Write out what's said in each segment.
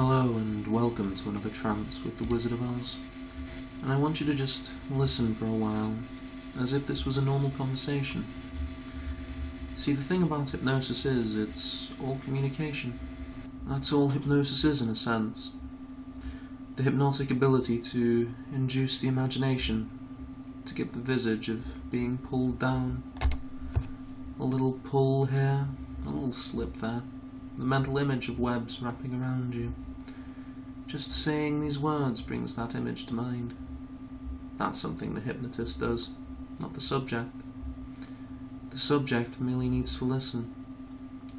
Hello and welcome to another trance with the Wizard of Oz, and I want you to just listen for a while, as if this was a normal conversation. See, the thing about hypnosis is, it's all communication. That's all hypnosis is in a sense. The hypnotic ability to induce the imagination, to give the visage of being pulled down. A little pull here, a little slip there. The mental image of webs wrapping around you. Just saying these words brings that image to mind. That's something the hypnotist does, not the subject. The subject merely needs to listen.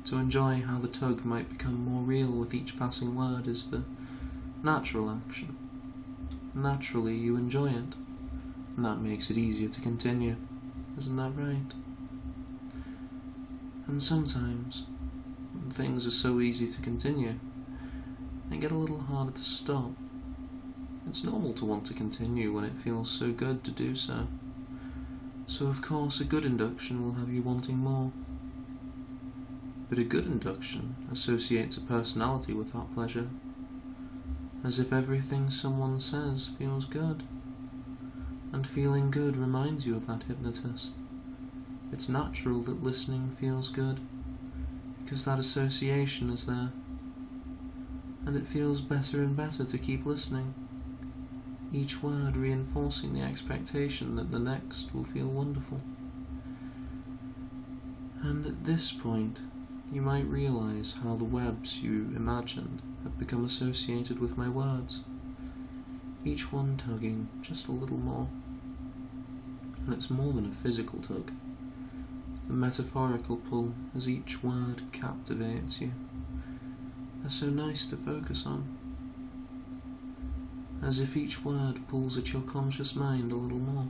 To enjoy how the tug might become more real with each passing word is the natural action. Naturally you enjoy it, and that makes it easier to continue. Isn't that right? And sometimes, when things are so easy to continue, they get a little harder to stop. It's normal to want to continue when it feels so good to do so. So of course a good induction will have you wanting more. But a good induction associates a personality with that pleasure, as if everything someone says feels good. And feeling good reminds you of that hypnotist. It's natural that listening feels good, because that association is there. And it feels better and better to keep listening, each word reinforcing the expectation that the next will feel wonderful. And at this point, you might realize how the webs you imagined have become associated with my words, each one tugging just a little more. And it's more than a physical tug. The metaphorical pull as each word captivates you. They're so nice to focus on. As if each word pulls at your conscious mind a little more.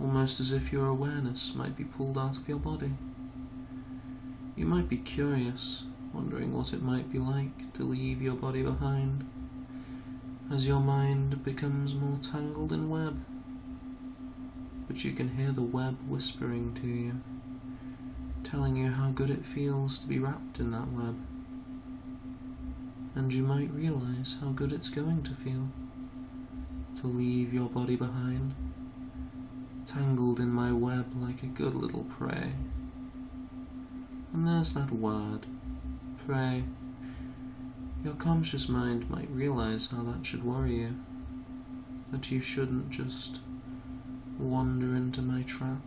Almost as if your awareness might be pulled out of your body. You might be curious, wondering what it might be like to leave your body behind, as your mind becomes more tangled in web. But you can hear the web whispering to you, telling you how good it feels to be wrapped in that web. And you might realize how good it's going to feel to leave your body behind, tangled in my web like a good little prey. And there's that word, prey. Your conscious mind might realize how that should worry you, that you shouldn't just wander into my trap.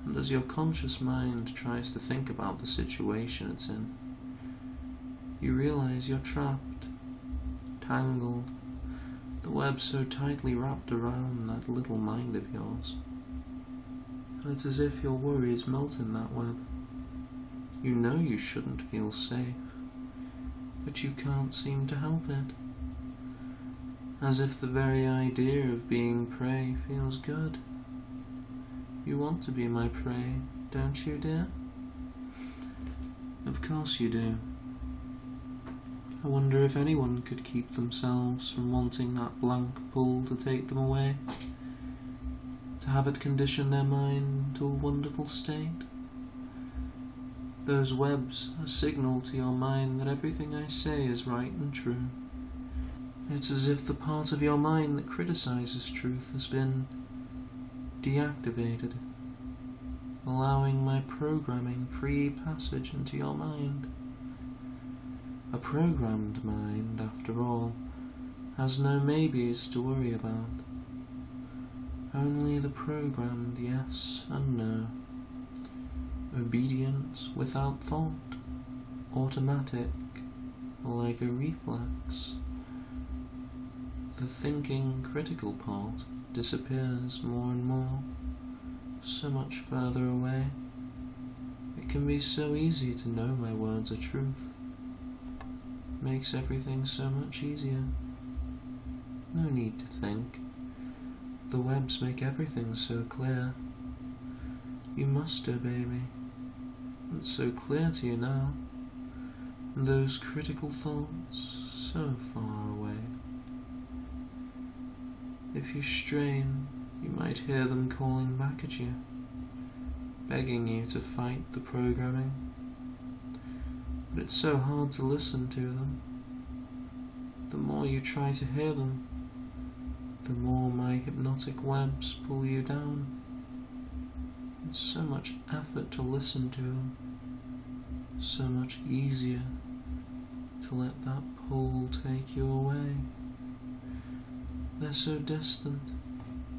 And as your conscious mind tries to think about the situation it's in, you realize you're trapped, tangled, the web so tightly wrapped around that little mind of yours. And it's as if your worries melt in that web. You know you shouldn't feel safe, but you can't seem to help it. As if the very idea of being prey feels good. You want to be my prey, don't you, dear? Of course you do. I wonder if anyone could keep themselves from wanting that blank pull to take them away, to have it condition their mind to a wonderful state. Those webs are a signal to your mind that everything I say is right and true. It's as if the part of your mind that criticizes truth has been deactivated, allowing my programming free passage into your mind. A programmed mind, after all, has no maybes to worry about. Only the programmed yes and no. Obedience without thought, automatic, like a reflex. The thinking critical part disappears more and more, so much further away. It can be so easy to know my words are truth. Makes everything so much easier. No need to think. The webs make everything so clear. You must obey me. It's so clear to you now. And those critical thoughts so far away. If you strain, you might hear them calling back at you, begging you to fight the programming. but it's so hard to listen to them. The more you try to hear them, the more my hypnotic webs pull you down. It's so much effort to listen to them, so much easier to let that pull take you away. They're so distant,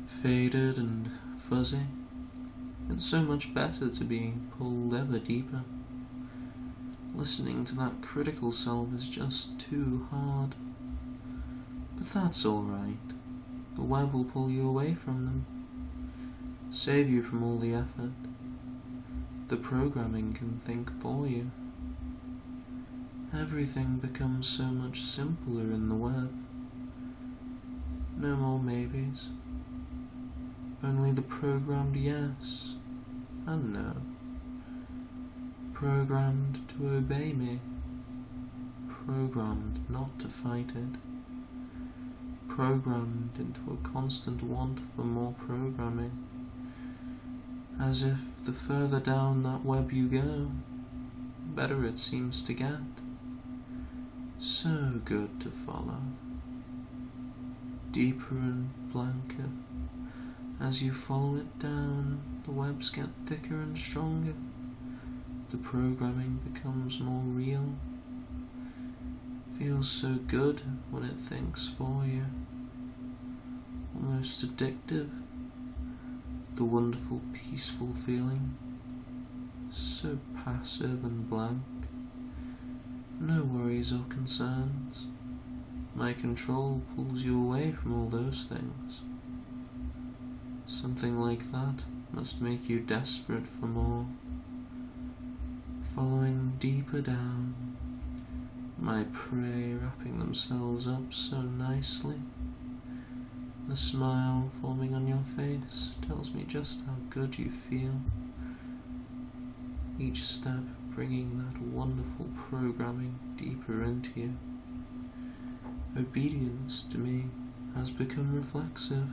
faded and fuzzy. It's so much better to be pulled ever deeper. Listening to that critical self is just too hard. But that's alright. The web will pull you away from them, save you from all the effort. The programming can think for you. Everything becomes so much simpler in the web. No more maybes. Only the programmed yes and no. Programmed to obey me. Programmed not to fight it. Programmed into a constant want for more programming. As if the further down that web you go, the better it seems to get. So good to follow. Deeper and blanker. As you follow it down, the webs get thicker and stronger. The programming becomes more real. Feels so good when it thinks for you. Almost addictive. The wonderful, peaceful feeling. So passive and blank. No worries or concerns. My control pulls you away from all those things. Something like that must make you desperate for more. Following deeper down, my prey wrapping themselves up so nicely. The smile forming on your face tells me just how good you feel. Each step bringing that wonderful programming deeper into you. Obedience to me has become reflexive.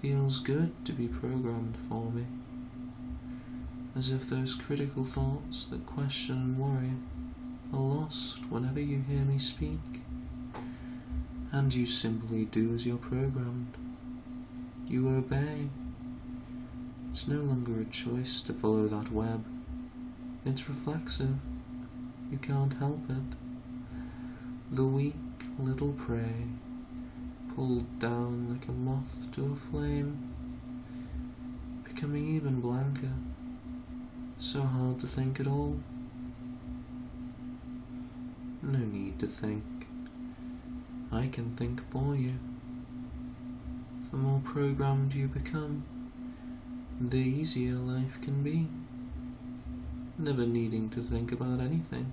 Feels good to be programmed for me, as if those critical thoughts that question and worry are lost whenever you hear me speak, and you simply do as you're programmed. You obey. It's no longer a choice to follow that web. It's reflexive. You can't help it. The weak little prey, pulled down like a moth to a flame, becoming even blanker, so hard to think at all. No need to think. I can think for you. The more programmed you become, the easier life can be. Never needing to think about anything,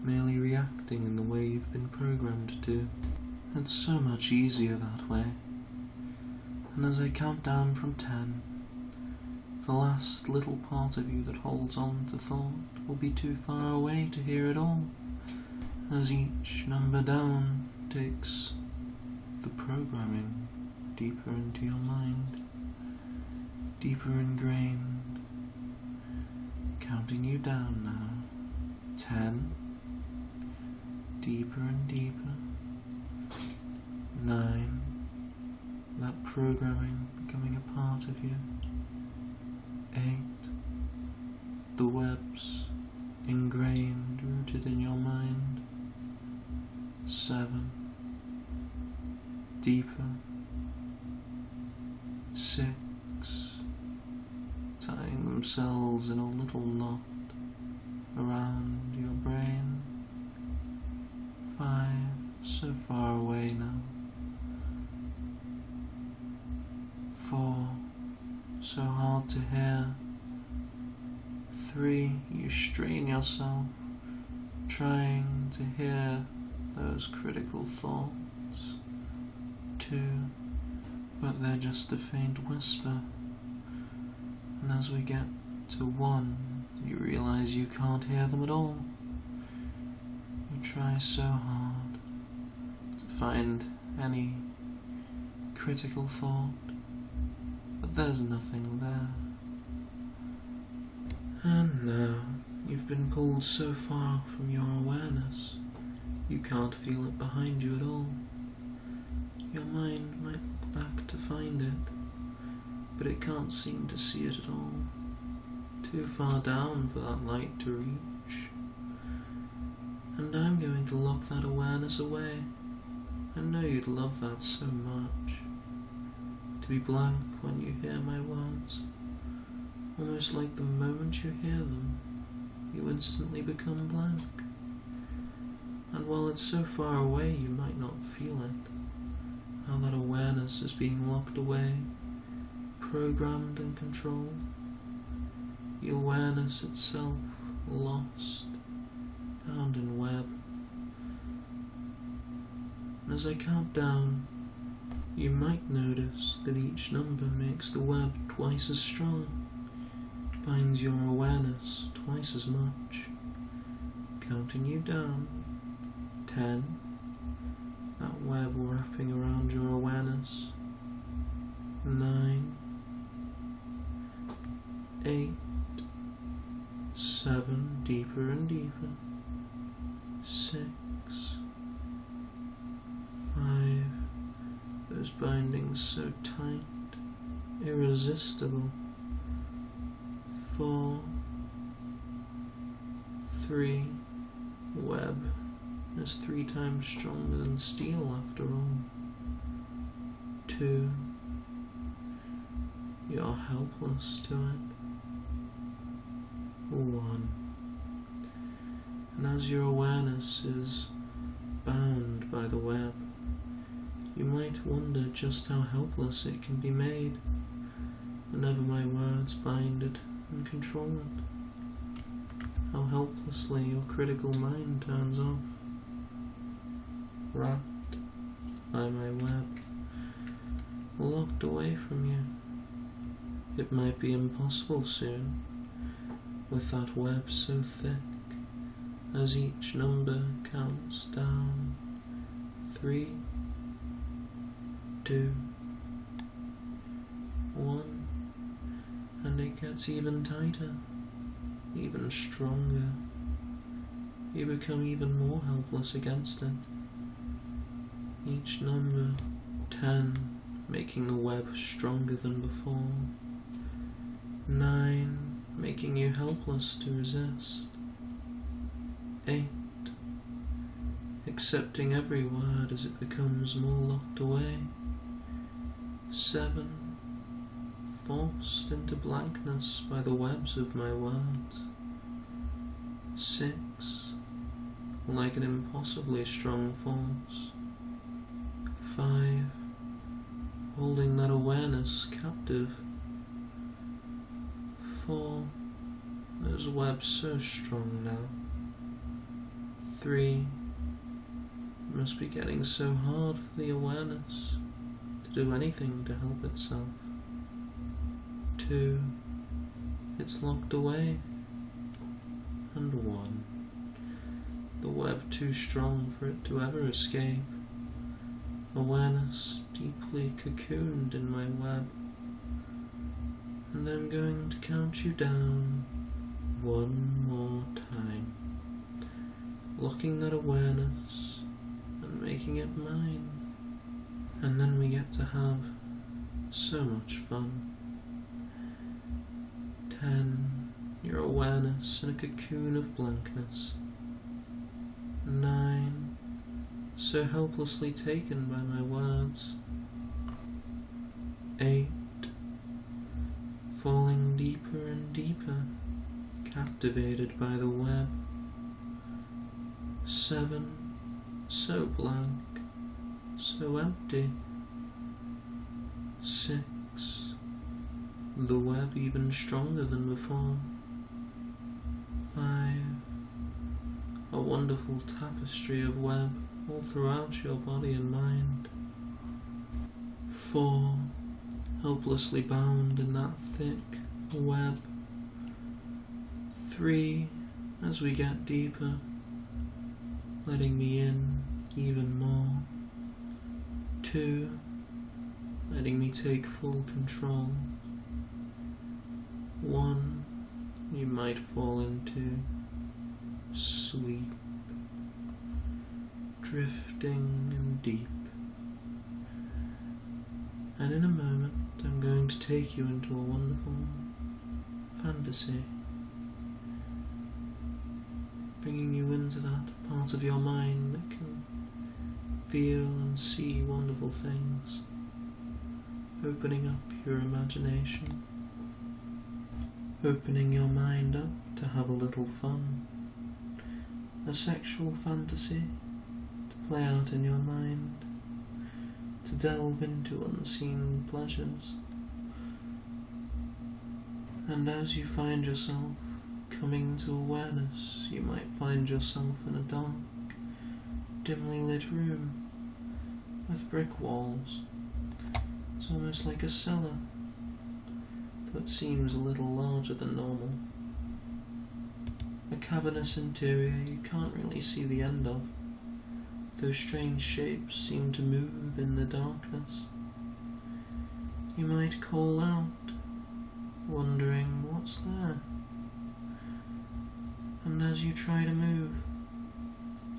merely reacting in the way you've been programmed to. It's so much easier that way. And as I count down from 10, the last little part of you that holds on to thought will be too far away to hear it all, as each number down takes the programming deeper into your mind, deeper ingrained, counting you down now. 10, deeper and deeper. 9, that programming becoming a part of you. 8, the webs ingrained, rooted in your mind. 7, deeper. 6, tying themselves in a little knot around your brain. 5, so far away now. 4, so hard to hear. 3, you strain yourself, trying to hear those critical thoughts. 2, but they're just a faint whisper. And as we get to 1, you realize you can't hear them at all. You try so hard to find any critical thought, but there's nothing there. And now, You've been pulled so far from your awareness, you can't feel it behind you at all. Your mind might look back to find it, but it can't seem to see it at all. Too far down for that light to reach. And I'm going to lock that awareness away. I know you'd love that so much. To be blank when you hear my words. Almost like the moment you hear them, you instantly become blank. And while it's so far away you might not feel it, how that awareness is being locked away, programmed and controlled. The awareness itself lost, bound in web. And as I count down, you might notice that each number makes the web twice as strong, binds your awareness twice as much. Counting you down. 10. That web wrapping around your awareness. 9. 8. 7. Deeper and deeper. 6. 5. Those bindings so tight, irresistible. 4. 3. Web is 3 times stronger than steel after all. 2. You're helpless to it. 1. And as your awareness is bound by the web, you might wonder just how helpless it can be made whenever my words bind it and control it. How helplessly your critical mind turns off, wrapped by my web, locked away from you. It might be impossible soon, with that web so thick, as each number counts down. 3, 2, 1, and it gets even tighter, even stronger. You become even more helpless against it. Each number, 10, making the web stronger than before. 9, making you helpless to resist. 8, accepting every word as it becomes more locked away. 7, forced into blankness by the webs of my words. 6, like an impossibly strong force. 5, holding that awareness captive. 4, those webs so strong now. 3, it must be getting so hard for the awareness to do anything to help itself. 2, it's locked away. And 1, the web too strong for it to ever escape. Awareness deeply cocooned in my web. And I'm going to count you down one more time, locking that awareness and making it mine. And then we get to have so much fun. 10, your awareness in a cocoon of blankness. 9, so helplessly taken by my words. 8, falling deeper and deeper, captivated by the web. 7, so blank, so empty. 6, the web even stronger than before. 5, a wonderful tapestry of web all throughout your body and mind. 4, helplessly bound in that thick web. 3, as we get deeper, letting me in even more. 2, letting me take full control. 1, you might fall into sleep, drifting and deep. And in a moment I'm going to take you into a wonderful fantasy, bringing you into that part of your mind that can feel and see wonderful things, opening up your imagination, opening your mind up to have a little fun, a sexual fantasy to play out in your mind, to delve into unseen pleasures. And as you find yourself coming to awareness, you might find yourself in a dark, dimly lit room with brick walls. It's almost like a cellar, though it seems a little larger than normal. A cavernous interior you can't really see the end of. Those strange shapes seem to move in the darkness. You might call out, wondering what's there. And as you try to move,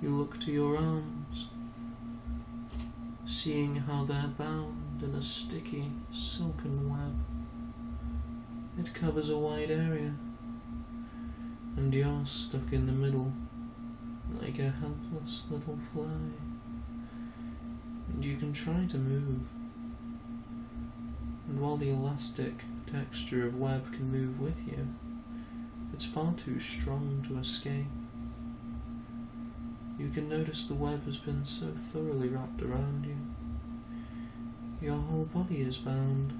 you look to your arms, seeing how they're bound in a sticky, silken web. It covers a wide area, and you're stuck in the middle, like a helpless little fly. And you can try to move, and while the elastic texture of web can move with you, it's far too strong to escape. You can notice the web has been so thoroughly wrapped around you. Your whole body is bound,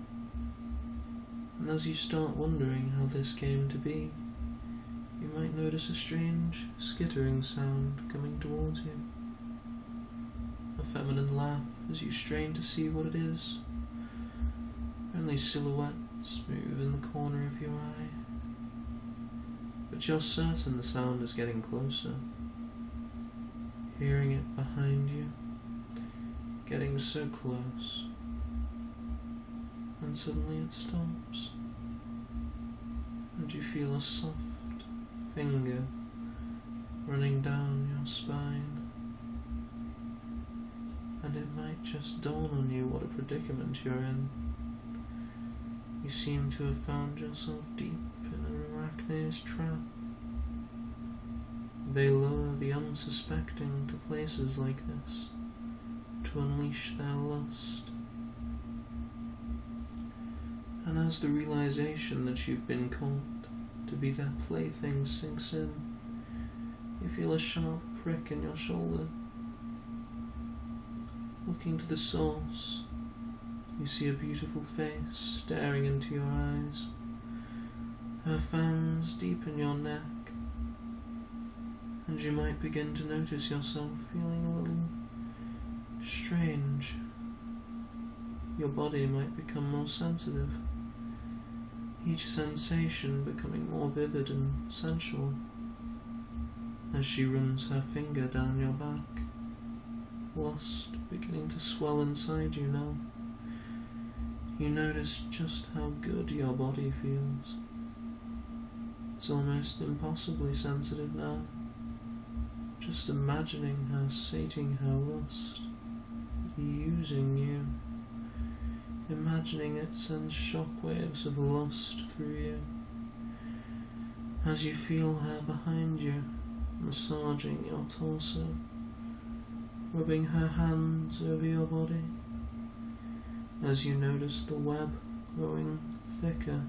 and as you start wondering how this came to be, you might notice a strange, skittering sound coming towards you. A feminine laugh as you strain to see what it is. Only silhouettes move in the corner of your eye. But you're certain the sound is getting closer. Hearing it behind you, getting so close. And suddenly it stops. And you feel a soft finger running down your spine, and it might just dawn on you what a predicament you're in. You seem to have found yourself deep in Arachne's trap. They lure the unsuspecting to places like this to unleash their lust. And as the realization that you've been caught to be their plaything sinks in, you feel a sharp prick in your shoulder. Looking to the source, you see a beautiful face staring into your eyes, her fangs deep in your neck, and you might begin to notice yourself feeling a little strange. Your body might become more sensitive, each sensation becoming more vivid and sensual. As she runs her finger down your back, lust beginning to swell inside you now, you notice just how good your body feels. It's almost impossibly sensitive now. Just imagining her sating her lust, using you. Imagining it sends shockwaves of lust through you. As you feel her behind you, massaging your torso, rubbing her hands over your body, as you notice the web growing thicker,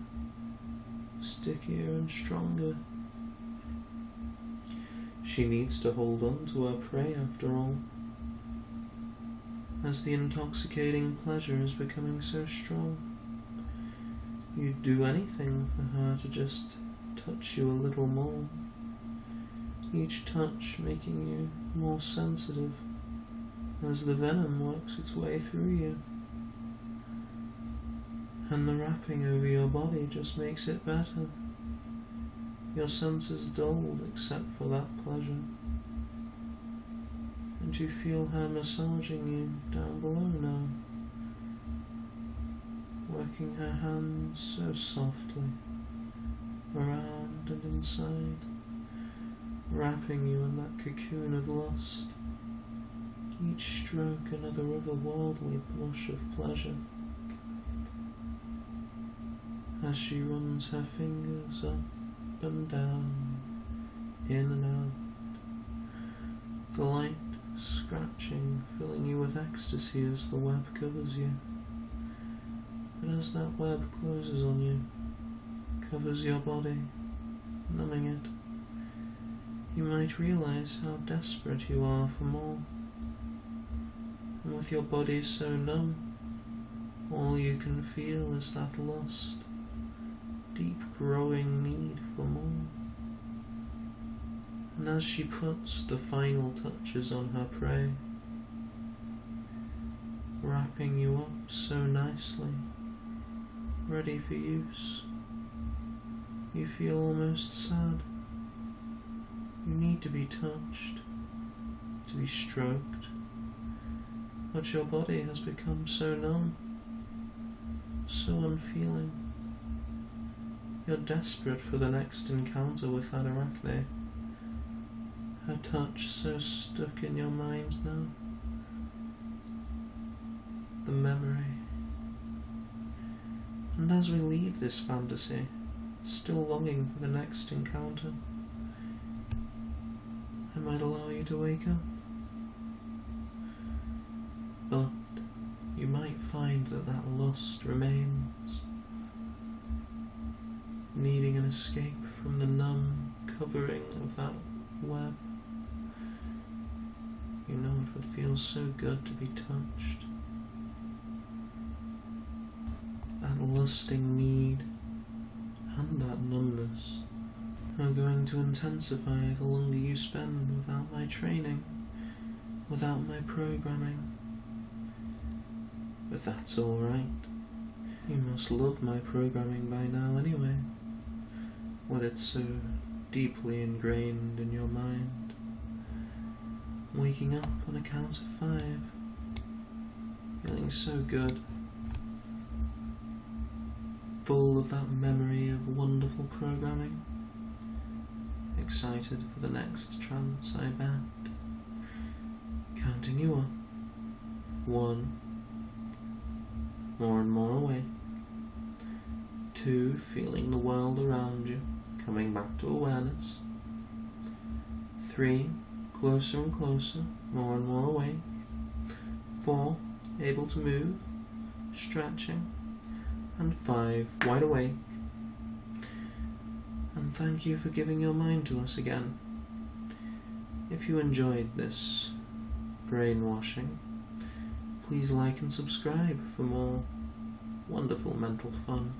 stickier and stronger. She needs to hold on to her prey after all, as the intoxicating pleasure is becoming so strong. You'd do anything for her to just touch you a little more, each touch making you more sensitive as the venom works its way through you. And the wrapping over your body just makes it better. Your senses dulled except for that pleasure. And you feel her massaging you down below now, working her hands so softly around and inside, wrapping you in that cocoon of lust, each stroke another otherworldly blush of pleasure, as she runs her fingers up and down, in and out, the light scratching, filling you with ecstasy as the web covers you. But as that web closes on you, covers your body, numbing it, you might realize how desperate you are for more. And with your body so numb, all you can feel is that lust, deep growing need for more. And as she puts the final touches on her prey, wrapping you up so nicely, ready for use, you feel almost sad. You need to be touched, to be stroked, but your body has become so numb, so unfeeling. You're desperate for the next encounter with that Arachne, her touch so stuck in your mind now, the memory. And as we leave this fantasy, still longing for the next encounter, I might allow you to wake up. But you might find that that lust remains, needing an escape from the numb covering of that web. You know it would feel so good to be touched. That lusting need and that numbness are going to intensify the longer you spend without my training, without my programming. But that's alright. You must love my programming by now anyway, with it so deeply ingrained in your mind. Waking up on a count of 5, feeling so good, full of that memory of wonderful programming, excited for the next trance, I bet. Counting you up. 1, more and more awake. 2, feeling the world around you, coming back to awareness. 3, closer and closer, more and more awake. 4, able to move, stretching. And 5, wide awake. And thank you for giving your mind to us again. If you enjoyed this brainwashing, please like and subscribe for more wonderful mental fun.